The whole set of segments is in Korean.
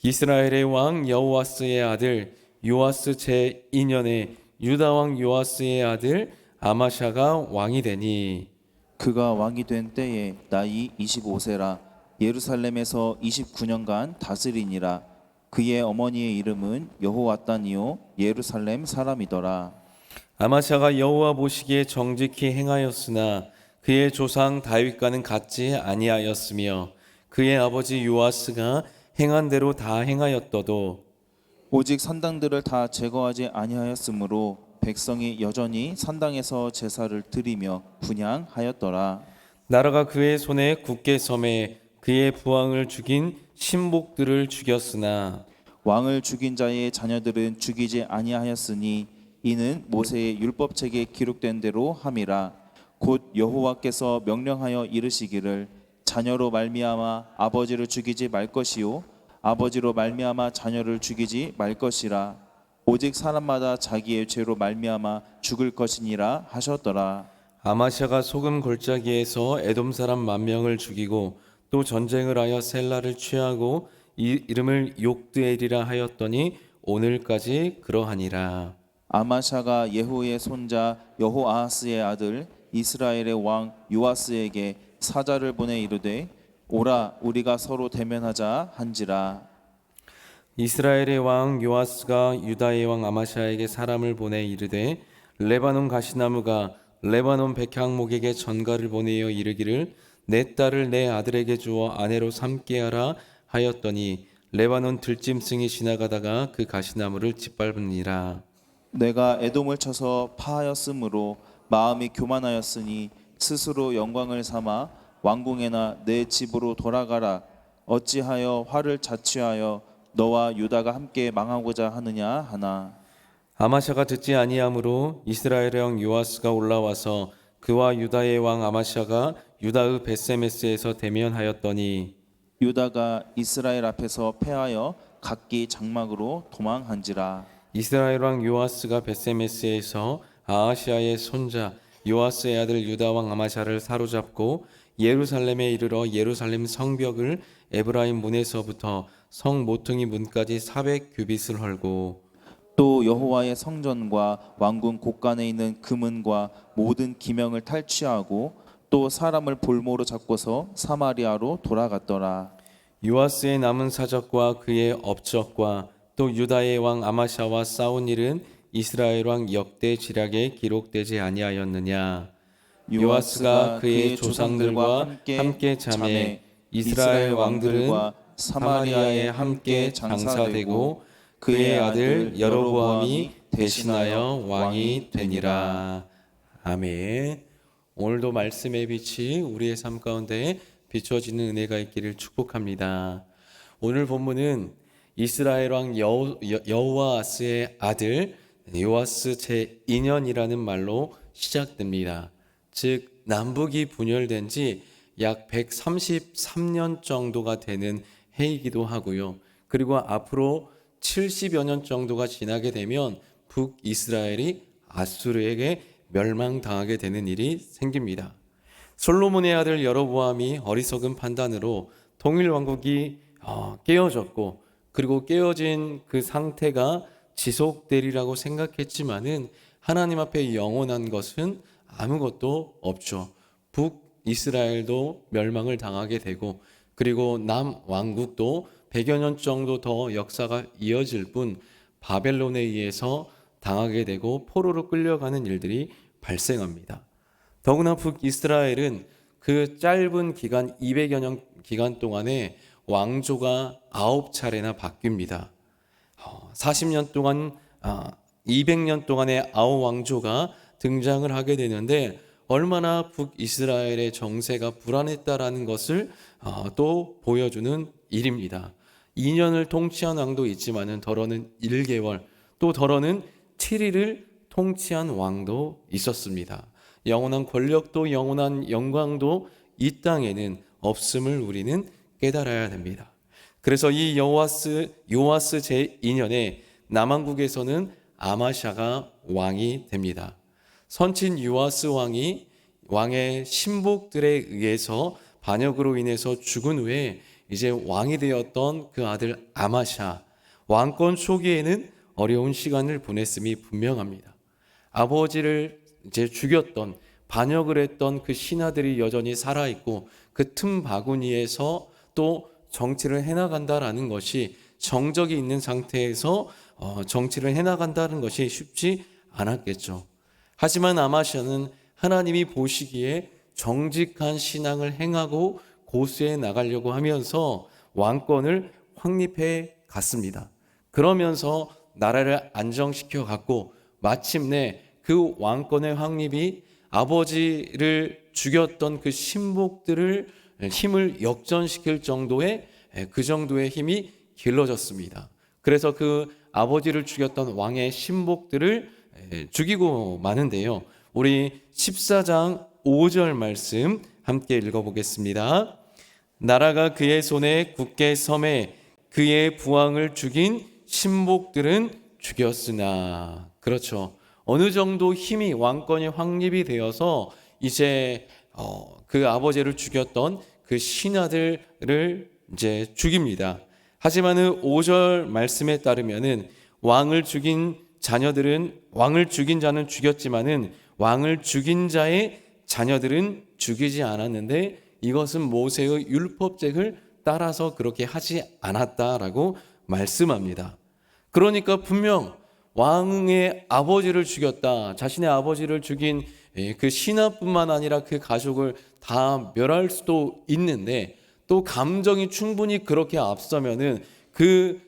이스라엘의 왕 여호와스의 아들 요아스 제2년에 유다 왕 요아스의 아들 아마샤가 왕이 되니 그가 왕이 된 때에 나이 25세라 예루살렘에서 29년간 다스리니라. 그의 어머니의 이름은 여호와단이요 예루살렘 사람이더라. 아마샤가 여호와 보시기에 정직히 행하였으나 그의 조상 다윗과는 같지 아니하였으며 그의 아버지 요아스가 행한 대로 다 행하였더도 오직 산당들을 다 제거하지 아니하였으므로 백성이 여전히 산당에서 제사를 드리며 분향하였더라. 나라가 그의 손에 굳게 섬에 그의 부왕을 죽인 신복들을 죽였으나 왕을 죽인 자의 자녀들은 죽이지 아니하였으니 이는 모세의 율법책에 기록된 대로 함이라. 곧 여호와께서 명령하여 이르시기를 자녀로 말미암아 아버지를 죽이지 말 것이요 아버지로 말미암아 자녀를 죽이지 말 것이라. 오직 사람마다 자기의 죄로 말미암아 죽을 것이니라 하셨더라. 아마샤가 소금 골짜기에서 에돔 사람 10,000명을 죽이고 또 전쟁을 하여 셀라를 취하고 이름을 욕드엘이라 하였더니 오늘까지 그러하니라. 아마샤가 예후의 손자 여호아하스의 아들 이스라엘의 왕 요아스에게 사자를 보내 이르되 오라 우리가 서로 대면하자 한지라. 이스라엘의 왕 요아스가 유다의 왕 아마샤에게 사람을 보내 이르되 레바논 가시나무가 레바논 백향목에게 전가를 보내어 이르기를 내 딸을 내 아들에게 주어 아내로 삼게 하라 하였더니 레바논 들짐승이 지나가다가 그 가시나무를 짓밟으니라. 내가 에돔을 쳐서 파하였으므로 마음이 교만하였으니 스스로 영광을 삼아 왕궁에나 내 집으로 돌아가라. 어찌하여 화를 자취하여 너와 유다가 함께 망하고자 하느냐 하나. 아마샤가 듣지 아니하므로 이스라엘의 왕 요아스가 올라와서 그와 유다의 왕 아마샤가 유다의 베세메스에서 대면하였더니 유다가 이스라엘 앞에서 패하여 각기 장막으로 도망한지라. 이스라엘 왕 요아스가 베세메스에서 아하시아의 손자 요아스의 아들 유다 왕 아마샤를 사로잡고 예루살렘에 이르러 예루살렘 성벽을 에브라임 문에서부터 성 모퉁이 문까지 400규빗을 헐고 또 여호와의 성전과 왕궁 곳간에 있는 금은과 모든 기명을 탈취하고 또 사람을 볼모로 잡고서 사마리아로 돌아갔더라. 요아스의 남은 사적과 그의 업적과 또 유다의 왕 아마샤와 싸운 일은 이스라엘 왕 역대 지략에 기록되지 아니하였느냐. 요아스가 그의 조상들과 함께 잠에 이스라엘 왕들은 사마리아에 함께 장사되고 그의 아들 여로보암이 대신하여 왕이 되니라. 아멘. 오늘도 말씀의 빛이 우리의 삶 가운데 비춰지는 은혜가 있기를 축복합니다. 오늘 본문은 이스라엘 왕 여호아스의 아들 요아스 제2년이라는 말로 시작됩니다. 즉 남북이 분열된 지 약 133년 정도가 되는 해이기도 하고요. 그리고 앞으로 70여 년 정도가 지나게 되면 북이스라엘이 아수르에게 멸망당하게 되는 일이 생깁니다. 솔로몬의 아들 여로보암이 어리석은 판단으로 통일 왕국이 깨어졌고 그리고 깨어진 그 상태가 지속되리라고 생각했지만은 하나님 앞에 영원한 것은 아무것도 없죠. 북이스라엘도 멸망을 당하게 되고 그리고 남왕국도 100여 년 정도 더 역사가 이어질 뿐 바벨론에 의해서 당하게 되고 포로로 끌려가는 일들이 발생합니다. 더구나 북이스라엘은 그 짧은 기간 200여 년 기간 동안에 왕조가 9차례나 바뀝니다. 40년 동안 200년 동안의 아홉 왕조가 등장을 하게 되는데 얼마나 북이스라엘의 정세가 불안했다라는 것을 또 보여주는 일입니다. 2년을 통치한 왕도 있지만은 더러는 1개월, 또 더러는 7일을 통치한 왕도 있었습니다. 영원한 권력도 영원한 영광도 이 땅에는 없음을 우리는 깨달아야 됩니다. 그래서 이 요아스 제2년에 남왕국에서는 아마샤가 왕이 됩니다. 선친 요아스 왕이 왕의 신복들에 의해서 반역으로 인해서 죽은 후에 이제 왕이 되었던 그 아들 아마샤, 왕권 초기에는 어려운 시간을 보냈음이 분명합니다. 아버지를 이제 죽였던, 반역을 했던 그 신하들이 여전히 살아있고 그 틈 바구니에서 또 정치를 해나간다라는 것이, 정적이 있는 상태에서 정치를 해나간다는 것이 쉽지 않았겠죠. 하지만 아마샤는 하나님이 보시기에 정직한 신앙을 행하고 고수해 나가려고 하면서 왕권을 확립해 갔습니다. 그러면서 나라를 안정시켜 갔고 마침내 그 왕권의 확립이 아버지를 죽였던 그 신복들을 힘을 역전시킬 정도의 그 정도의 힘이 길러졌습니다. 그래서 그 아버지를 죽였던 왕의 신복들을 죽이고 마는데요. 우리 14장 5절 말씀 함께 읽어보겠습니다. 나라가 그의 손에 굳게 섬에 그의 부왕을 죽인 신복들은 죽였으나. 그렇죠. 어느 정도 힘이, 왕권이 확립이 되어서 이제 그 아버지를 죽였던 그 신하들을 이제 죽입니다. 하지만은 5절 말씀에 따르면은 왕을 죽인 자는 죽였지만은 왕을 죽인 자의 자녀들은 죽이지 않았는데 이것은 모세의 율법책을 따라서 그렇게 하지 않았다라고 말씀합니다. 그러니까 분명 왕의 아버지를 죽였다, 자신의 아버지를 죽인 그 신하뿐만 아니라 그 가족을 다 멸할 수도 있는데, 또 감정이 충분히 그렇게 앞서면은 그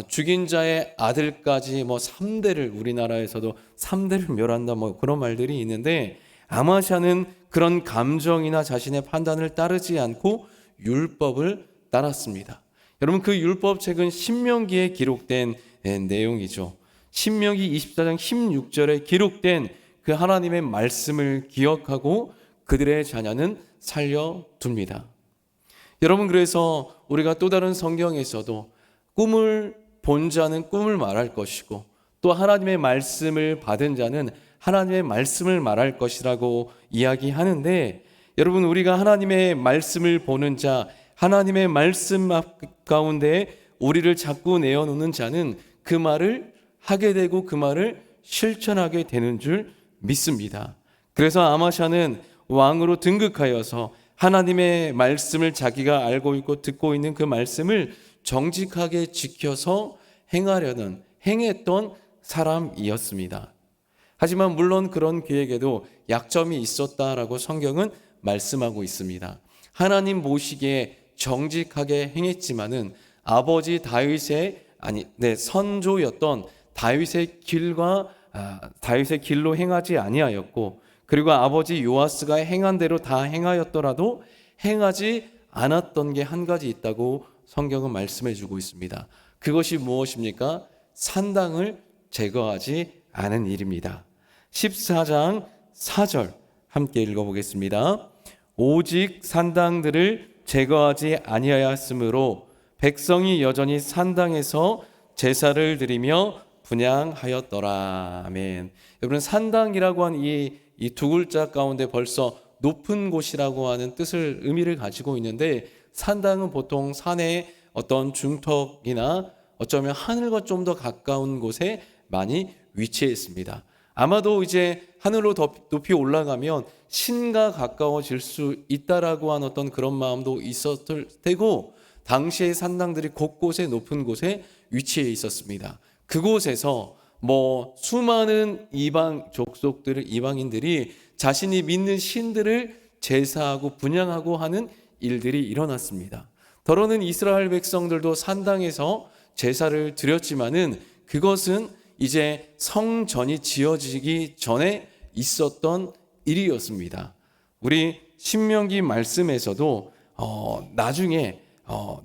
죽인 자의 아들까지 3대를, 우리나라에서도 3대를 멸한다 그런 말들이 있는데, 아마샤는 그런 감정이나 자신의 판단을 따르지 않고 율법을 따랐습니다. 여러분, 그 율법책은 신명기에 기록된 내용이죠. 신명기 24장 16절에 기록된 그 하나님의 말씀을 기억하고 그들의 자녀는 살려둡니다. 여러분, 그래서 우리가 또 다른 성경에서도 꿈을 본 자는 꿈을 말할 것이고 또 하나님의 말씀을 받은 자는 하나님의 말씀을 말할 것이라고 이야기하는데, 여러분, 우리가 하나님의 말씀을 보는 자, 하나님의 말씀 가운데 우리를 자꾸 내어놓는 자는 그 말을 하게 되고 그 말을 실천하게 되는 줄 믿습니다. 그래서 아마샤는 왕으로 등극하여서 하나님의 말씀을 자기가 알고 있고 듣고 있는 그 말씀을 정직하게 지켜서 행했던 사람이었습니다. 하지만 물론 그런 그에게도 약점이 있었다라고 성경은 말씀하고 있습니다. 하나님 보시기에 정직하게 행했지만은 아버지 다윗의 선조였던 다윗의 길로 행하지 아니하였고, 그리고 아버지 요아스가 행한 대로 다 행하였더라도 행하지 않았던 게 한 가지 있다고 성경은 말씀해 주고 있습니다. 그것이 무엇입니까? 산당을 제거하지 않은 일입니다. 14장 4절 함께 읽어보겠습니다. 오직 산당들을 제거하지 아니하였으므로 백성이 여전히 산당에서 제사를 드리며 분향하였더라. 아멘. 여러분, 산당이라고 한 이 두 글자 가운데 벌써 높은 곳이라고 하는 의미를 가지고 있는데, 산당은 보통 산의 어떤 중턱이나 어쩌면 하늘과 좀 더 가까운 곳에 많이 위치해 있습니다. 아마도 이제 하늘로 더 높이 올라가면 신과 가까워질 수 있다라고 한 어떤 그런 마음도 있었을 테고, 당시의 산당들이 곳곳에 높은 곳에 위치해 있었습니다. 그곳에서 수많은 이방인들이 자신이 믿는 신들을 제사하고 분향하고 하는 일들이 일어났습니다. 더러는 이스라엘 백성들도 산당에서 제사를 드렸지만은 그것은 이제 성전이 지어지기 전에 있었던 일이었습니다. 우리 신명기 말씀에서도 나중에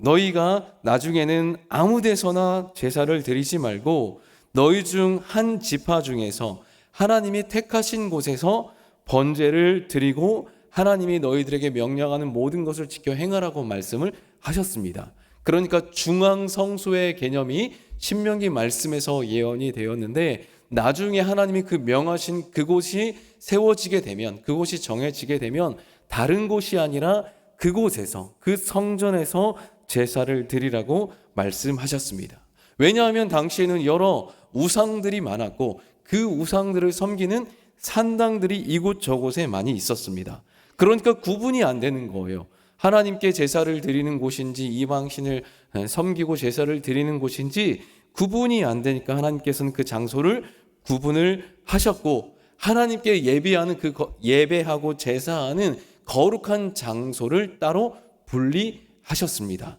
너희가 나중에는 아무 데서나 제사를 드리지 말고 너희 중 한 지파 중에서 하나님이 택하신 곳에서 번제를 드리고 하나님이 너희들에게 명령하는 모든 것을 지켜 행하라고 말씀을 하셨습니다. 그러니까 중앙성소의 개념이 신명기 말씀에서 예언이 되었는데, 나중에 하나님이 그 명하신 그곳이 세워지게 되면, 그곳이 정해지게 되면 다른 곳이 아니라 그곳에서, 그 성전에서 제사를 드리라고 말씀하셨습니다. 왜냐하면 당시에는 여러 우상들이 많았고 그 우상들을 섬기는 산당들이 이곳저곳에 많이 있었습니다. 그러니까 구분이 안 되는 거예요. 하나님께 제사를 드리는 곳인지 이방신을 섬기고 제사를 드리는 곳인지 구분이 안 되니까 하나님께서는 그 장소를 구분을 하셨고, 하나님께 예배하는 예배하고 제사하는 거룩한 장소를 따로 분리하셨습니다.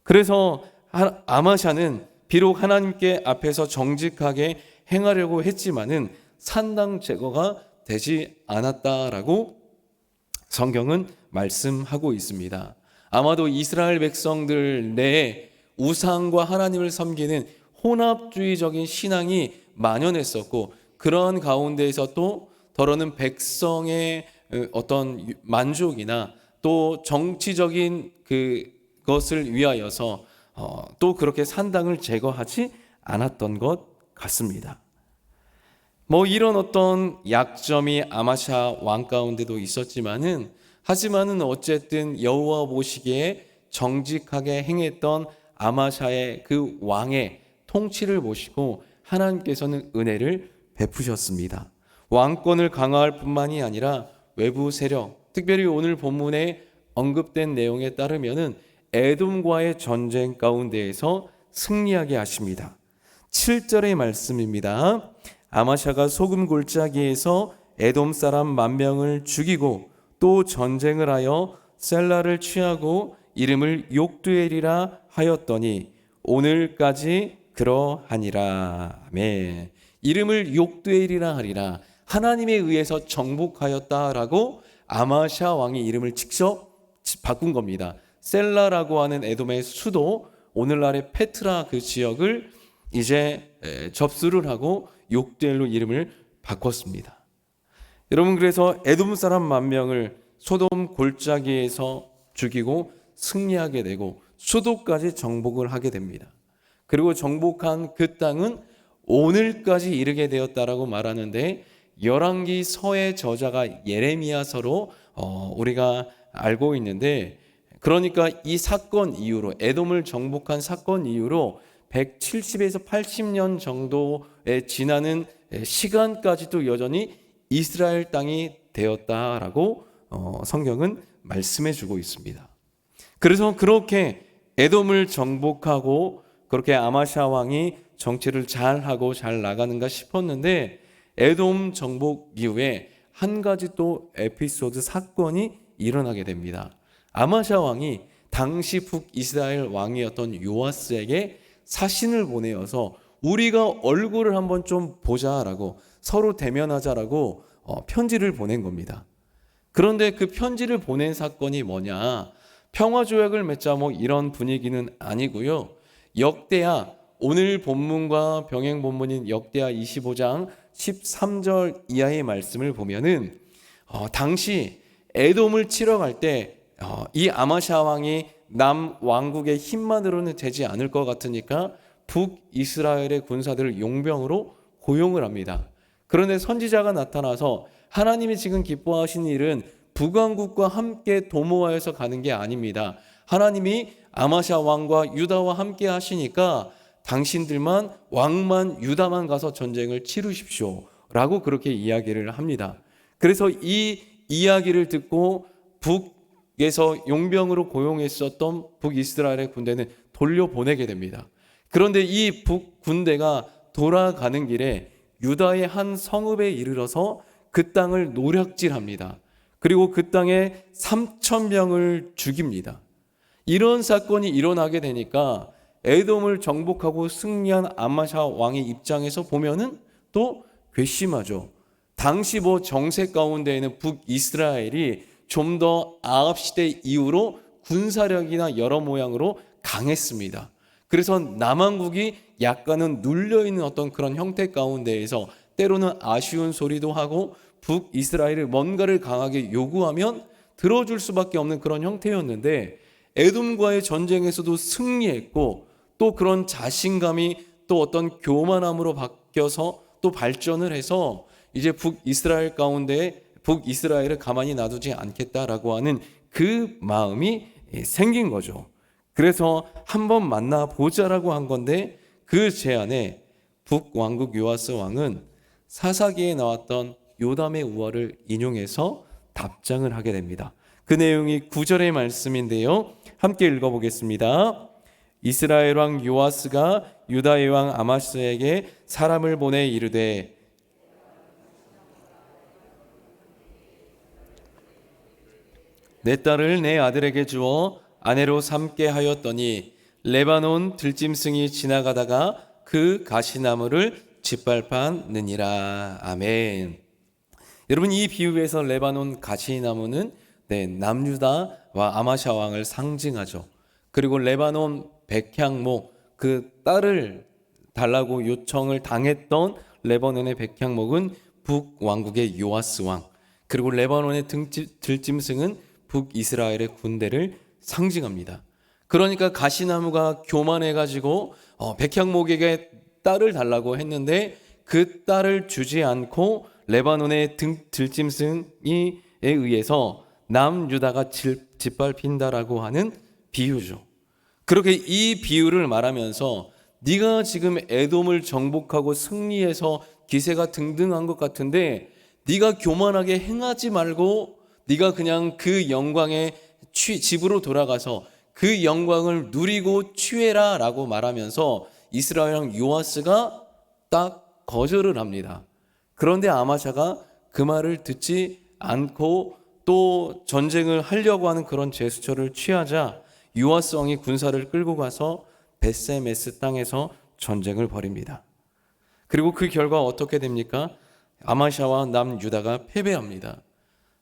그래서 아마샤는 비록 하나님께 앞에서 정직하게 행하려고 했지만은 산당 제거가 되지 않았다라고 성경은 말씀하고 있습니다. 아마도 이스라엘 백성들 내에 우상과 하나님을 섬기는 혼합주의적인 신앙이 만연했었고, 그러한 가운데에서 또 더러는 백성의 어떤 만족이나 또 정치적인 그것을 위하여서 또 그렇게 산당을 제거하지 않았던 것 같습니다. 이런 어떤 약점이 아마샤 왕 가운데도 하지만은 어쨌든 여호와 보시기에 정직하게 행했던 아마샤의 그 왕의 통치를 보시고 하나님께서는 은혜를 베푸셨습니다. 왕권을 강화할 뿐만이 아니라 외부 세력, 특별히 오늘 본문에 언급된 내용에 따르면은 에돔과의 전쟁 가운데에서 승리하게 하십니다. 7절의 말씀입니다. 아마샤가 소금 골짜기에서 에돔 사람 10,000명을 죽이고 또 전쟁을 하여 셀라를 취하고 이름을 욕두엘이라 하였더니 오늘까지 그러하니라. 아멘. 이름을 욕두엘이라 하리라. 하나님에 의해서 정복하였다라고 아마샤 왕이 이름을 직접 바꾼 겁니다. 셀라라고 하는 에돔의 수도, 오늘날의 페트라 그 지역을 이제 접수를 하고 욕두엘로 이름을 바꿨습니다. 여러분, 그래서 에돔 사람 10,000명을 소돔 골짜기에서 죽이고 승리하게 되고 수도까지 정복을 하게 됩니다. 그리고 정복한 그 땅은 오늘까지 이르게 되었다라고 말하는데, 열왕기 서의 저자가 예레미야서로 우리가 알고 있는데, 그러니까 이 사건 이후로, 에돔을 정복한 사건 이후로 170에서 80년 정도에 지나는 시간까지도 여전히 이스라엘 땅이 되었다라고 성경은 말씀해 주고 있습니다. 그래서 그렇게 에돔을 정복하고 그렇게 아마샤 왕이 정치를 잘하고 잘 나가는가 싶었는데, 에돔 정복 이후에 한 가지 또 에피소드 사건이 일어나게 됩니다. 아마샤 왕이 당시 북이스라엘 왕이었던 요아스에게 사신을 보내어서 우리가 얼굴을 한번 좀 보자라고, 서로 대면하자라고 편지를 보낸 겁니다. 그런데 그 편지를 보낸 사건이 뭐냐, 평화조약을 맺자 이런 분위기는 아니고요. 역대하, 오늘 본문과 병행 본문인 역대하 25장 13절 이하의 말씀을 보면은 당시 에돔을 치러 갈 때 이 아마샤 왕이 남 왕국의 힘만으로는 되지 않을 것 같으니까 북이스라엘의 군사들을 용병으로 고용을 합니다. 그런데 선지자가 나타나서 하나님이 지금 기뻐하신 일은 북왕국과 함께 도모하여서 가는 게 아닙니다. 하나님이 아마샤 왕과 유다와 함께 하시니까 당신들만, 왕만, 유다만 가서 전쟁을 치르십시오 라고 그렇게 이야기를 합니다. 그래서 이 이야기를 듣고 북에서 용병으로 고용했었던 북이스라엘의 군대는 돌려보내게 됩니다. 그런데 이 북군대가 돌아가는 길에 유다의 한 성읍에 이르러서 그 땅을 노략질합니다. 그리고 그 땅에 3,000명을 죽입니다. 이런 사건이 일어나게 되니까 에돔을 정복하고 승리한 아마샤 왕의 입장에서 보면은 또 괘씸하죠. 당시 정세 가운데에는 북이스라엘이 좀 더 아합 시대 이후로 군사력이나 여러 모양으로 강했습니다. 그래서 남왕국이 약간은 눌려있는 어떤 그런 형태 가운데에서 때로는 아쉬운 소리도 하고 북이스라엘이 뭔가를 강하게 요구하면 들어줄 수밖에 없는 그런 형태였는데, 에돔과의 전쟁에서도 승리했고 또 그런 자신감이 또 어떤 교만함으로 바뀌어서 또 발전을 해서 이제 북이스라엘 가운데 북이스라엘을 가만히 놔두지 않겠다라고 하는 그 마음이 생긴 거죠. 그래서 한번 만나보자라고 한 건데 그 제안에 북왕국 요아스 왕은 사사기에 나왔던 요담의 우화를 인용해서 답장을 하게 됩니다. 그 내용이 9절의 말씀인데요. 함께 읽어보겠습니다. 이스라엘 왕 요아스가 유다의 왕 아마스에게 사람을 보내 이르되 내 딸을 내 아들에게 주어 아내로 삼게 하였더니 레바논 들짐승이 지나가다가 그 가시나무를 짓밟았느니라. 아멘. 여러분, 이 비유에서 레바논 가시나무는 남유다와 아마샤 왕을 상징하죠. 그리고 레바논 백향목, 그 딸을 달라고 요청을 당했던 레바논의 백향목은 북왕국의 요아스 왕, 그리고 레바논의 들짐승은 북이스라엘의 군대를 상징합니다. 그러니까 가시나무가 교만해가지고 백향목에게 딸을 달라고 했는데 그 딸을 주지 않고 레바논의 들짐승에 의해서 남유다가 짓밟힌다라고 하는 비유죠. 그렇게 이 비유를 말하면서 네가 지금 에돔을 정복하고 승리해서 기세가 등등한 것 같은데 네가 교만하게 행하지 말고 네가 그냥 그 영광의 집으로 돌아가서 그 영광을 누리고 취해라 라고 말하면서 이스라엘 왕 요아스가 딱 거절을 합니다. 그런데 아마샤가 그 말을 듣지 않고 또 전쟁을 하려고 하는 그런 제스처를 취하자 요아스 왕이 군사를 끌고 가서 베세메스 땅에서 전쟁을 벌입니다. 그리고 그 결과 어떻게 됩니까? 아마샤와 남유다가 패배합니다.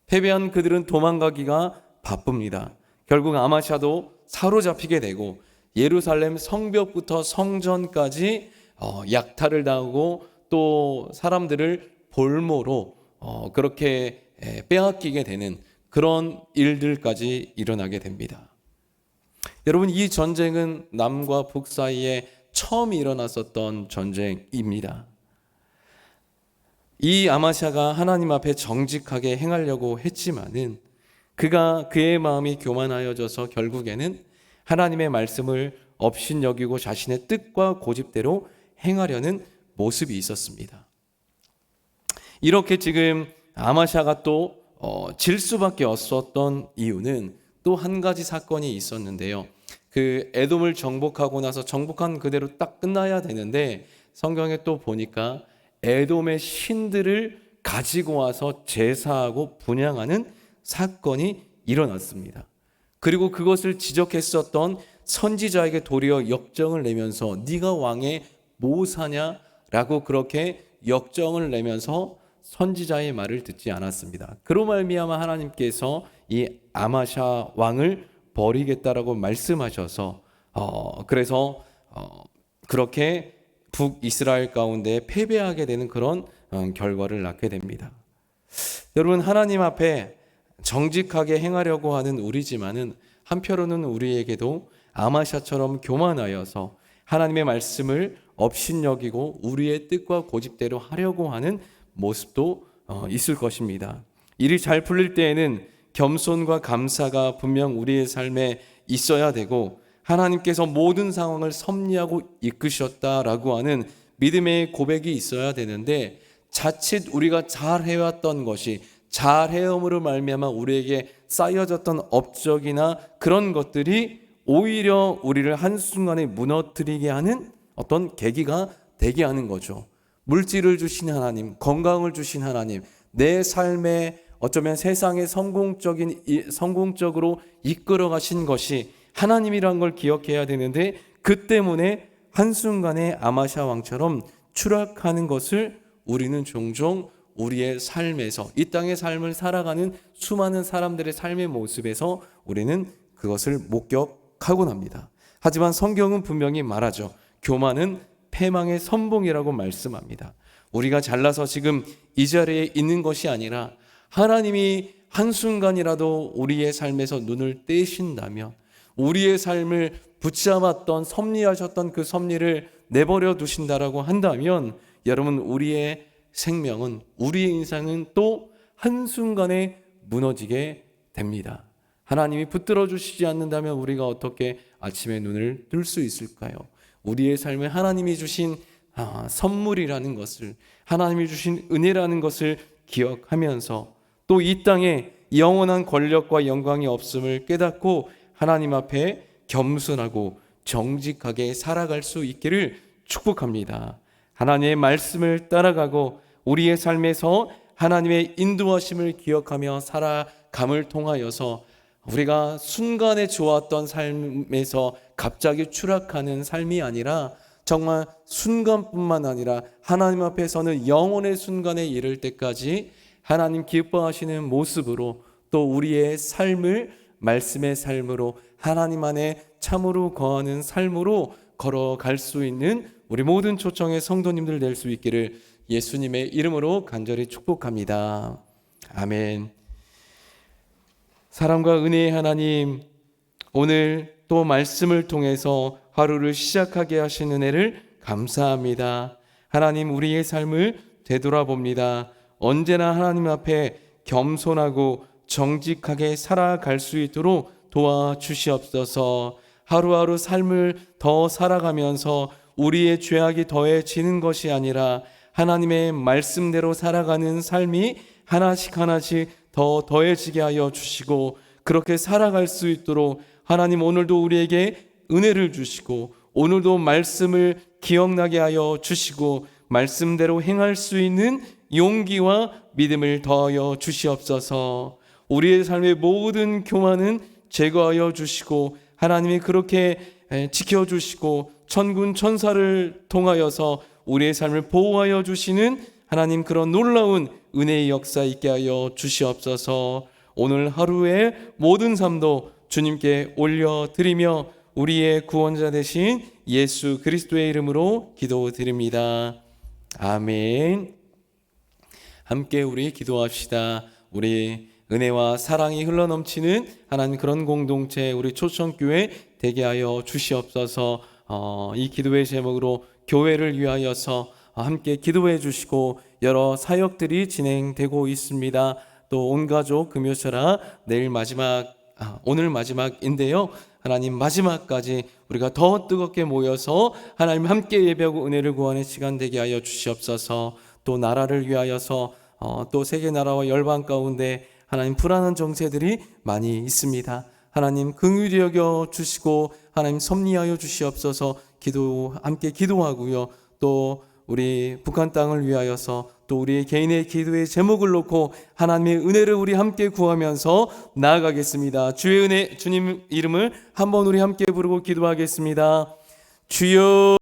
패배한 그들은 도망가기가 바쁩니다. 결국 아마샤도 사로잡히게 되고 예루살렘 성벽부터 성전까지 약탈을 당하고 또 사람들을 볼모로 그렇게 빼앗기게 되는 그런 일들까지 일어나게 됩니다. 여러분, 이 전쟁은 남과 북 사이에 처음 일어났었던 전쟁입니다. 이 아마샤가 하나님 앞에 정직하게 행하려고 했지만은 그의 마음이 교만하여져서 결국에는 하나님의 말씀을 업신여기고 자신의 뜻과 고집대로 행하려는 모습이 있었습니다. 이렇게 지금 아마샤가 또 질 수밖에 없었던 이유는 또 한 가지 사건이 있었는데요. 그 에돔을 정복하고 나서 정복한 그대로 딱 끝나야 되는데 성경에 또 보니까 에돔의 신들을 가지고 와서 제사하고 분향하는 사건이 일어났습니다. 그리고 그것을 지적했었던 선지자에게 도리어 역정을 내면서 네가 왕의 모사냐라고 그렇게 역정을 내면서 선지자의 말을 듣지 않았습니다. 그로 말미암아 하나님께서 이 아마샤 왕을 버리겠다라고 말씀하셔서 그래서 그렇게 북이스라엘 가운데 패배하게 되는 그런 결과를 낳게 됩니다. 여러분, 하나님 앞에 정직하게 행하려고 하는 우리지만은 한편으로는 우리에게도 아마샤처럼 교만하여서 하나님의 말씀을 업신여기고 우리의 뜻과 고집대로 하려고 하는 모습도 있을 것입니다. 일이 잘 풀릴 때에는 겸손과 감사가 분명 우리의 삶에 있어야 되고 하나님께서 모든 상황을 섭리하고 이끄셨다라고 하는 믿음의 고백이 있어야 되는데 자칫 우리가 잘 해왔던 것이 잘해옴으로 말미암아 우리에게 쌓여졌던 업적이나 그런 것들이 오히려 우리를 한순간에 무너뜨리게 하는 어떤 계기가 되게 하는 거죠. 물질을 주신 하나님, 건강을 주신 하나님, 내 삶에 어쩌면 세상에 성공적으로 이끌어 가신 것이 하나님이란 걸 기억해야 되는데 그 때문에 한순간에 아마샤 왕처럼 추락하는 것을 우리는 종종 우리의 삶에서 이 땅의 삶을 살아가는 수많은 사람들의 삶의 모습에서 우리는 그것을 목격하곤 합니다. 하지만 성경은 분명히 말하죠. 교만은 패망의 선봉이라고 말씀합니다. 우리가 잘나서 지금 이 자리에 있는 것이 아니라 하나님이 한순간이라도 우리의 삶에서 눈을 떼신다면 우리의 삶을 붙잡았던 섭리하셨던 그 섭리를 내버려 두신다라고 한다면 여러분, 우리의 생명은, 우리의 인생은 또 한순간에 무너지게 됩니다. 하나님이 붙들어 주시지 않는다면 우리가 어떻게 아침에 눈을 뜰 수 있을까요? 우리의 삶에 하나님이 주신 선물이라는 것을, 하나님이 주신 은혜라는 것을 기억하면서 또 이 땅에 영원한 권력과 영광이 없음을 깨닫고 하나님 앞에 겸손하고 정직하게 살아갈 수 있기를 축복합니다. 하나님의 말씀을 따라가고 우리의 삶에서 하나님의 인도하심을 기억하며 살아감을 통하여서 우리가 순간에 좋았던 삶에서 갑자기 추락하는 삶이 아니라 정말 순간뿐만 아니라 하나님 앞에서는 영원의 순간에 이를 때까지 하나님 기뻐하시는 모습으로 또 우리의 삶을 말씀의 삶으로 하나님 안에 참으로 거하는 삶으로 걸어갈 수 있는 우리 모든 초청의 성도님들 될 수 있기를 예수님의 이름으로 간절히 축복합니다. 아멘. 사랑과 은혜의 하나님, 오늘 또 말씀을 통해서 하루를 시작하게 하신 은혜를 감사합니다. 하나님, 우리의 삶을 되돌아봅니다. 언제나 하나님 앞에 겸손하고 정직하게 살아갈 수 있도록 도와주시옵소서. 하루하루 삶을 더 살아가면서 우리의 죄악이 더해지는 것이 아니라 하나님의 말씀대로 살아가는 삶이 하나씩 더 더해지게 하여 주시고, 그렇게 살아갈 수 있도록 하나님 오늘도 우리에게 은혜를 주시고 오늘도 말씀을 기억나게 하여 주시고 말씀대로 행할 수 있는 용기와 믿음을 더하여 주시옵소서. 우리의 삶의 모든 교만은 제거하여 주시고 하나님이 그렇게 지켜주시고 천군 천사를 통하여서 우리의 삶을 보호하여 주시는 하나님, 그런 놀라운 은혜의 역사 있게 하여 주시옵소서. 오늘 하루의 모든 삶도 주님께 올려드리며 우리의 구원자 되신 예수 그리스도의 이름으로 기도드립니다. 아멘. 함께 우리 기도합시다. 우리 은혜와 사랑이 흘러넘치는 하나님 그런 공동체 우리 초청교회 되게 하여 주시옵소서. 이 기도의 제목으로 교회를 위하여서 함께 기도해 주시고 여러 사역들이 진행되고 있습니다. 또 온가족 금요철아 오늘 마지막인데요. 하나님 마지막까지 우리가 더 뜨겁게 모여서 하나님 함께 예배하고 은혜를 구하는 시간 되게 하여 주시옵소서. 또 나라를 위하여서 또 세계 나라와 열방 가운데 하나님 불안한 정세들이 많이 있습니다. 하나님 긍휼히 여겨 주시고 하나님 섭리하여 주시옵소서. 함께 기도하고요. 또 우리 북한 땅을 위하여서 또 우리 개인의 기도의 제목을 놓고 하나님의 은혜를 우리 함께 구하면서 나아가겠습니다. 주의 은혜, 주님 이름을 한번 우리 함께 부르고 기도하겠습니다. 주여.